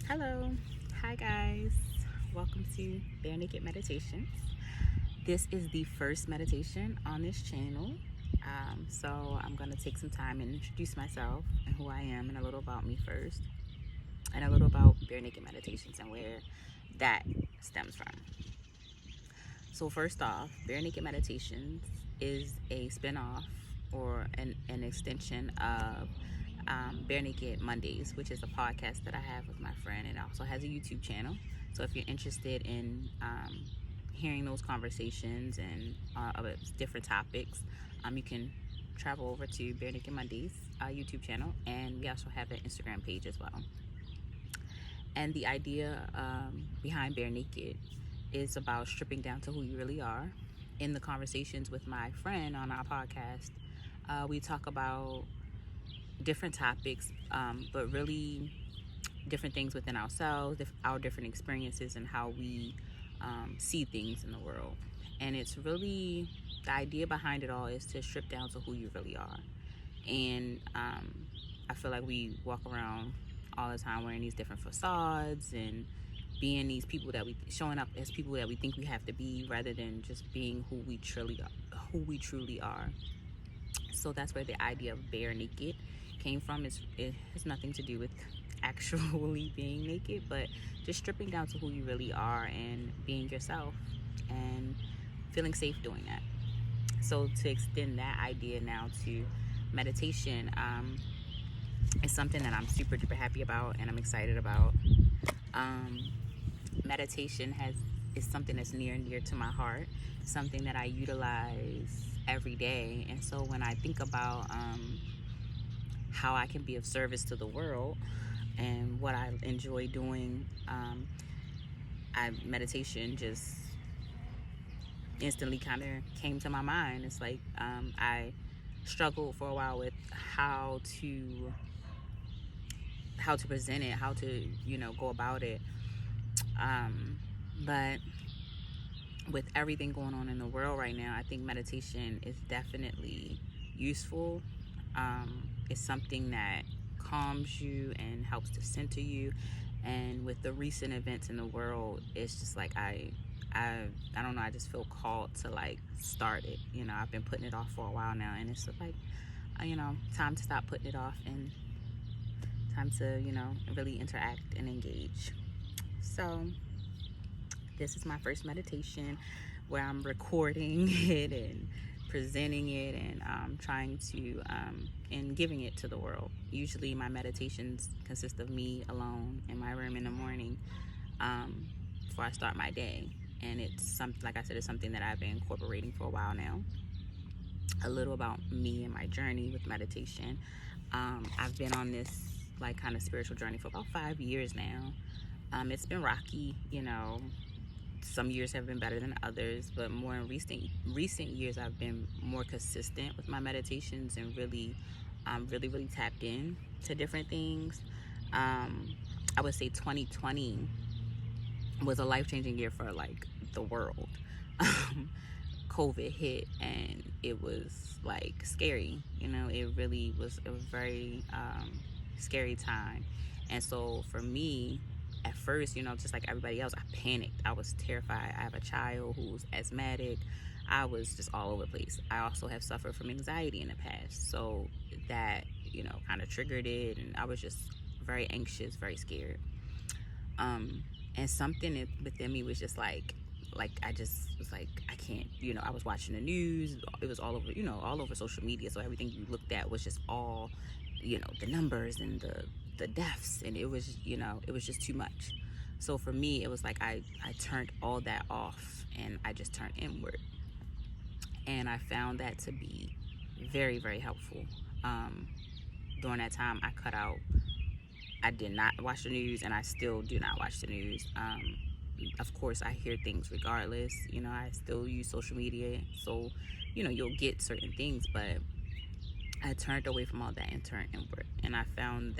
Hello, hi guys, welcome to Bare Naked Meditations. This is the first meditation on this channel, so I'm going to take some time and introduce myself and who I am and a little about me first, and a little about Bare Naked Meditations and where that stems from. So first off, Bare Naked Meditations is a spin-off or an extension of Bare Naked Mondays, which is a podcast that I have with my friend, and also has a YouTube channel. So if you're interested in hearing those conversations and about different topics, you can travel over to Bare Naked Mondays YouTube channel, and we also have an Instagram page as well. And the idea behind Bare Naked is about stripping down to who you really are. In the conversations with my friend on our podcast, we talk about different topics, but really different things within ourselves, our different experiences, and how we see things in the world. And it's really, the idea behind it all is to strip down to who you really are. And I feel like we walk around all the time wearing these different facades and being these people that we showing up as people that we think we have to be, rather than just being who we truly are. So that's where the idea of bare naked came from. It has nothing to do with actually being naked, but just stripping down to who you really are and being yourself and feeling safe doing that. So to extend that idea now to meditation, it's something that I'm super duper happy about and I'm excited about. Meditation is something that's near and dear to my heart, something that I utilize every day. And so when I think about how I can be of service to the world and what I enjoy doing, meditation just instantly kind of came to my mind. It's like I struggled for a while with how to present it, how to go about it, but with everything going on in the world right now, I think meditation is definitely useful. It's something that calms you and helps to center you. And with the recent events in the world, it's just like I don't know, I just feel called to like start it. I've been putting it off for a while now, and it's like time to stop putting it off and time to really interact and engage. So this is my first meditation where I'm recording it and presenting it and trying to and giving it to the world. Usually my meditations consist of me alone in my room in the morning before I start my day. And it's something, like I said, it's something that I've been incorporating for a while now. A little about me and my journey with meditation. I've been on this like kind of spiritual journey for about 5 years now. It's been rocky, some years have been better than others, but more in recent years I've been more consistent with my meditations and really tapped in to different things. I would say 2020 was a life-changing year for like the world. COVID hit and it was like scary, it really was a very scary time. And so for me, at first, just like everybody else, I panicked. I was terrified. I have a child who's asthmatic. I was just all over the place. I also have suffered from anxiety in the past, so that kind of triggered it, and I was just very anxious, very scared. And something within me was just like I just was like, I can't, I was watching the news. It was all over, all over social media. So everything you looked at was just all, the numbers and the deaths. And it was, it was just too much. So for me, it was like I turned all that off and I just turned inward. And I found that to be very, very helpful. During that time, I did not watch the news, and I still do not watch the news. Of course, I hear things regardless. I still use social media, so you'll get certain things, but I turned away from all that and turned inward. And I found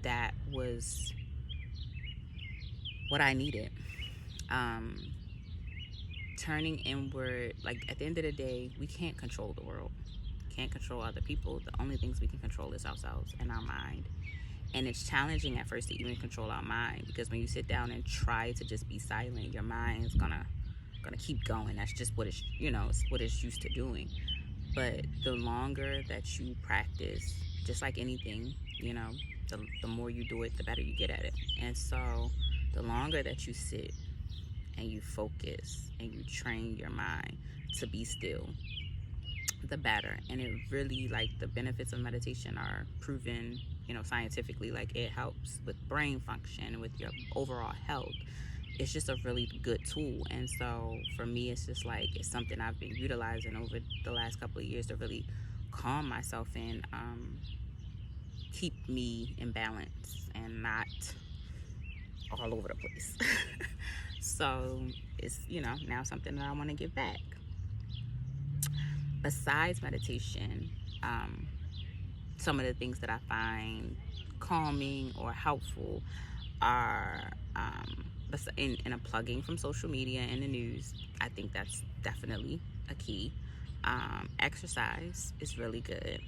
that was what I needed. Turning inward, like at the end of the day, we can't control the world, can't control other people. The only things we can control is ourselves and our mind. And it's challenging at first to even control our mind, because when you sit down and try to just be silent, your mind's gonna keep going. That's just what it's, it's what it's used to doing. But the longer that you practice, just like anything, the more you do it, the better you get at it. And so the longer that you sit and you focus and you train your mind to be still, the better. And it really, like, the benefits of meditation are proven, scientifically. Like, it helps with brain function, with your overall health. It's just a really good tool. And so for me, it's just like, it's something I've been utilizing over the last couple of years to really calm myself and keep me in balance and not all over the place. So it's, now something that I want to give back. Besides meditation, some of the things that I find calming or helpful are in unplugging from social media and the news. I think that's definitely a key. Exercise is really good.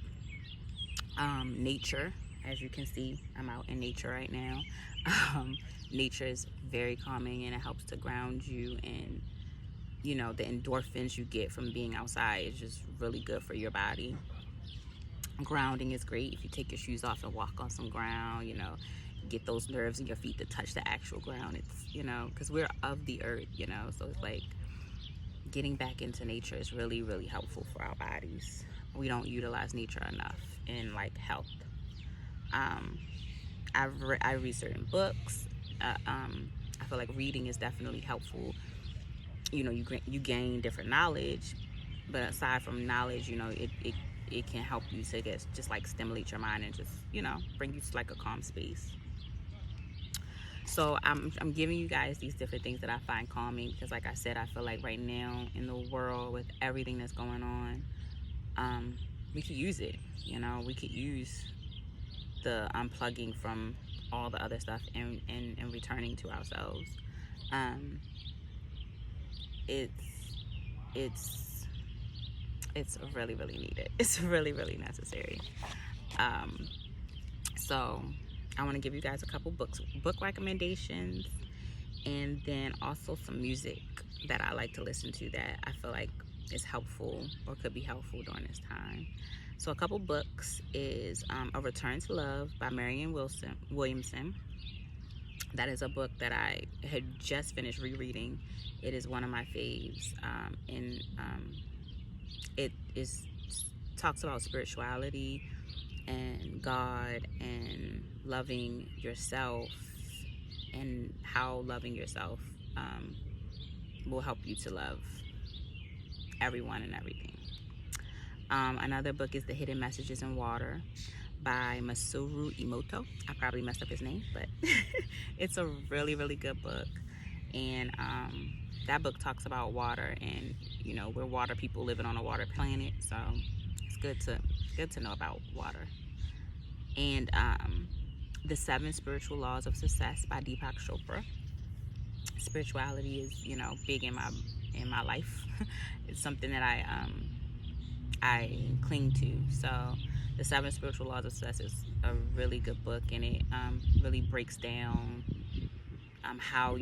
Nature, as you can see, I'm out in nature right now. Nature is very calming, and it helps to ground you, and the endorphins you get from being outside is just really good for your body. Grounding is great. If you take your shoes off and walk on some ground, get those nerves in your feet to touch the actual ground. It's, because we're of the earth, so it's like getting back into nature is really, really helpful for our bodies. We don't utilize nature enough in, like, health. I read certain books. I feel like reading is definitely helpful. You gain different knowledge, but aside from knowledge, it can help you to just like stimulate your mind and just, bring you to like a calm space. So I'm giving you guys these different things that I find calming, because like I said, I feel like right now in the world, with everything that's going on, we could use it. We could use the unplugging from all the other stuff and returning to ourselves. It's really, really needed. It's really, really necessary. So I want to give you guys a couple book recommendations, and then also some music that I like to listen to that I feel like is helpful or could be helpful during this time. So a couple books is A Return to Love by Marianne Williamson. That is a book that I had just finished rereading. It is one of my faves, and it talks about spirituality and God and loving yourself, and how loving yourself will help you to love everyone and everything. Another book is The Hidden Messages in Water by Masaru Emoto. I probably messed up his name, but it's a really, really good book. And that book talks about water, and we're water people living on a water planet, so it's good to know about water. And The 7 Spiritual Laws of Success by Deepak Chopra. Spirituality is, big in my life. It's something that I cling to. So The 7 Spiritual Laws of Success is a really good book, and it really breaks down how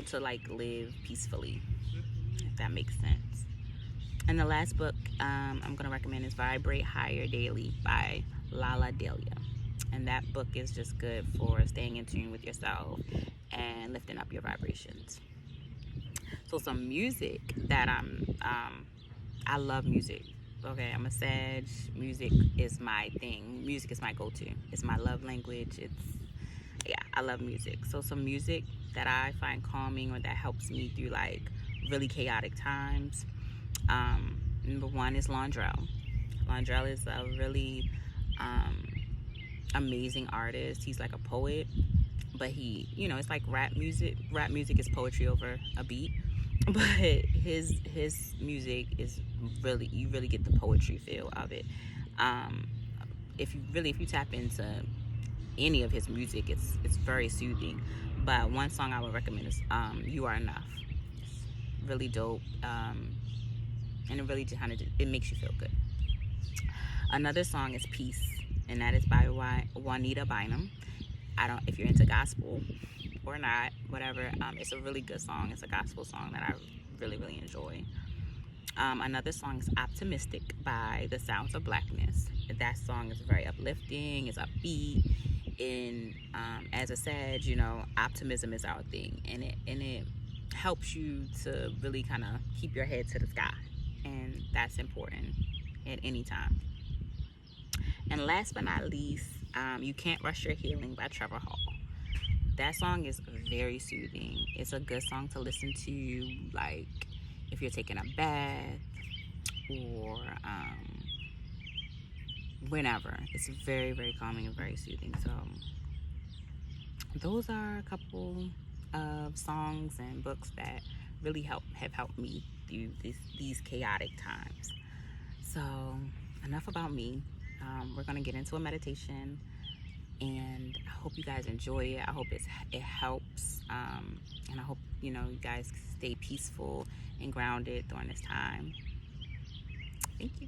to like live peacefully, if that makes sense. And the last book I'm going to recommend is Vibrate Higher Daily by Lala Delia. And that book is just good for staying in tune with yourself and lifting up your vibrations. So some music that I love music. Okay, I'm a Sag. Music is my thing. Music is my go-to. It's my love language. I love music. So some music that I find calming or that helps me through like really chaotic times. Number one is Londrell. Londrell is a really amazing artist. He's like a poet, but he, it's like rap music. Rap music is poetry over a beat, but his music is really, you really get the poetry feel of it. If you tap into any of his music, it's very soothing. But one song I would recommend is You Are Enough. It's really dope, and it really it makes you feel good. Another song is Peace and that is by Juanita Bynum. I don't if you're into gospel or not, whatever. It's a really good song. It's a gospel song that I really, really enjoy. Another song is Optimistic by The Sounds of Blackness. That song is very uplifting, it's upbeat, and as I said, optimism is our thing, and it helps you to really kind of keep your head to the sky, and that's important at any time. And last but not least, You Can't Rush Your Healing by Trevor Hall. That song is very soothing. It's a good song to listen to, like if you're taking a bath or whenever. It's very, very calming and very soothing. So those are a couple of songs and books that really have helped me through these chaotic times. So enough about me. We're gonna get into a meditation, and I hope you guys enjoy it. I hope it helps, and I hope you guys stay peaceful and grounded during this time. Thank you.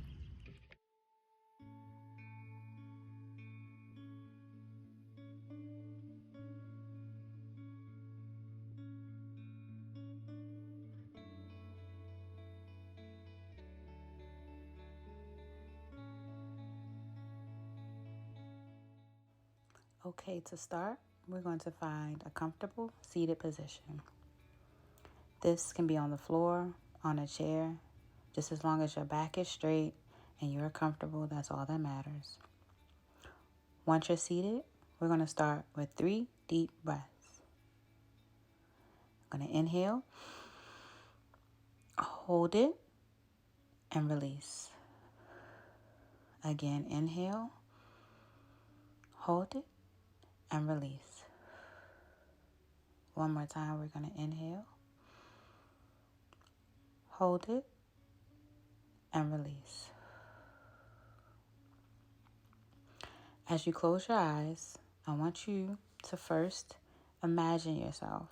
Okay, to start, we're going to find a comfortable seated position. This can be on the floor, on a chair, just as long as your back is straight and you're comfortable, that's all that matters. Once you're seated, we're going to start with 3 deep breaths. I'm going to inhale, hold it, and release. Again, inhale, hold it, and release. One more time, we're going to inhale, hold it, and release. As you close your eyes, I want you to first imagine yourself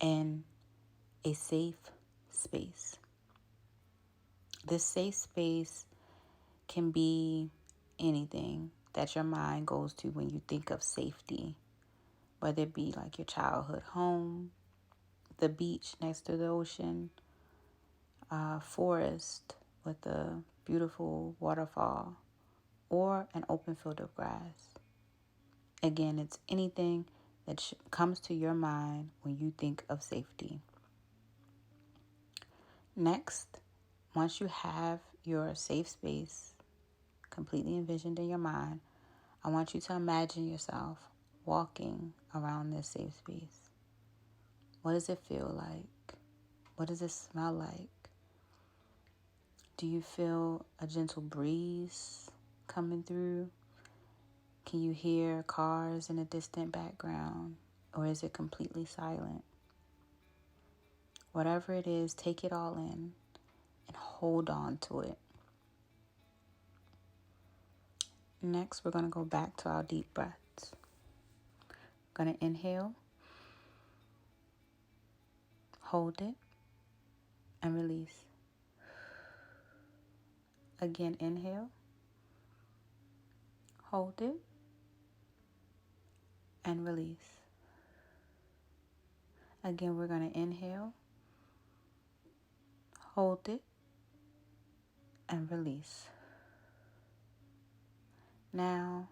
in a safe space. This safe space can be anything that your mind goes to when you think of safety, whether it be like your childhood home, the beach next to the ocean, a forest with a beautiful waterfall, or an open field of grass. Again, it's anything that comes to your mind when you think of safety. Next, once you have your safe space completely envisioned in your mind, I want you to imagine yourself walking around this safe space. What does it feel like? What does it smell like? Do you feel a gentle breeze coming through? Can you hear cars in a distant background, or is it completely silent? Whatever it is, take it all in and hold on to it. Next, we're going to go back to our deep breaths. We're going to inhale, hold it, and release. Again, inhale, hold it, and release. Again, we're going to inhale, hold it, and release. Now,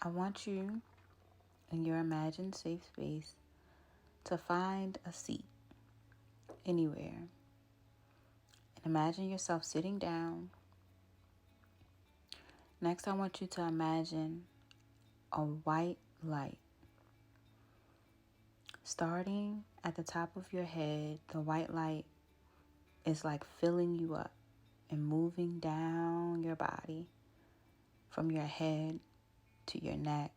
I want you in your imagined safe space to find a seat anywhere. And imagine yourself sitting down. Next, I want you to imagine a white light. Starting at the top of your head, the white light is like filling you up and moving down your body from your head to your neck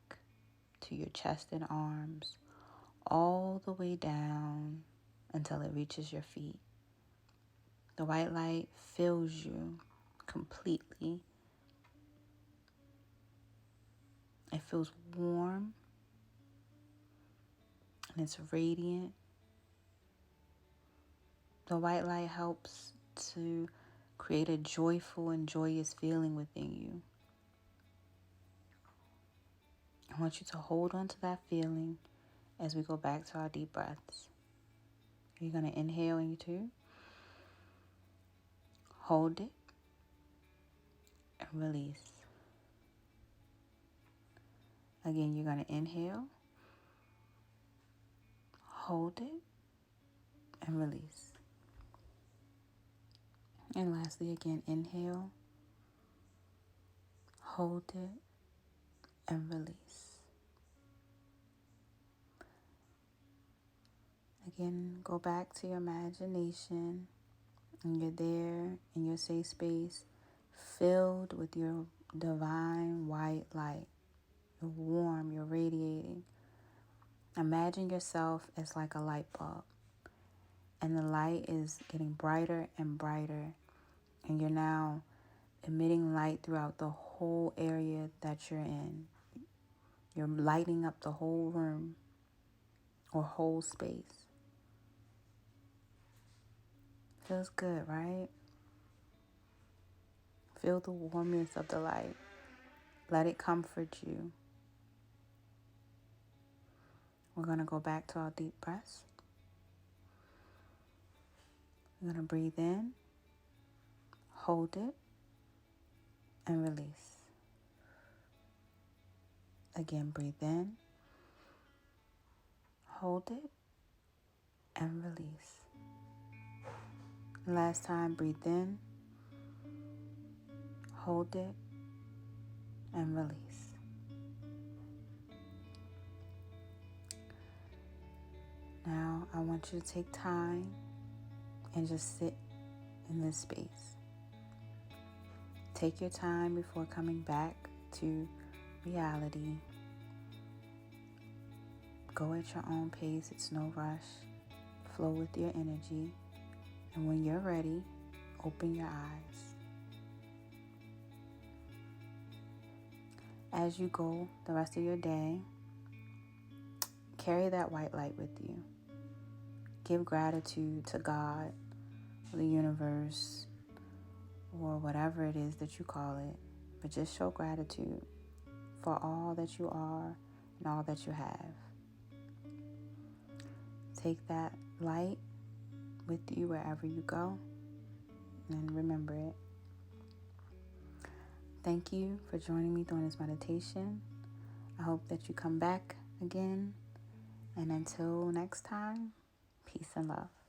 to your chest and arms, all the way down until it reaches your feet. The white light fills you completely. It feels warm and it's radiant. The white light helps to create a joyful and joyous feeling within you. I want you to hold on to that feeling as we go back to our deep breaths. You're going to inhale in you two. Hold it and release. Again, you're going to inhale, hold it, and release. And lastly, again, inhale, hold it, and release. Again, go back to your imagination, and you're there in your safe space, filled with your divine white light. You're warm, you're radiating. Imagine yourself as like a light bulb, and the light is getting brighter and brighter, and you're now emitting light throughout the whole area that you're in. You're lighting up the whole room or whole space. Feels good, right? Feel the warmth of the light. Let it comfort you. We're going to go back to our deep breaths. We're going to breathe in, hold it, and release. Again, breathe in, hold it, and release. Last time, breathe in, hold it, and release. Now, I want you to take time and just sit in this space. Take your time before coming back to reality. Go at your own pace. It's no rush. Flow with your energy. And when you're ready, open your eyes. As you go the rest of your day, carry that white light with you. Give gratitude to God, the universe, or whatever it is that you call it. But just show gratitude for all that you are and all that you have. Take that light with you wherever you go, and remember it. Thank you for joining me during this meditation. I hope that you come back again. And until next time, peace and love.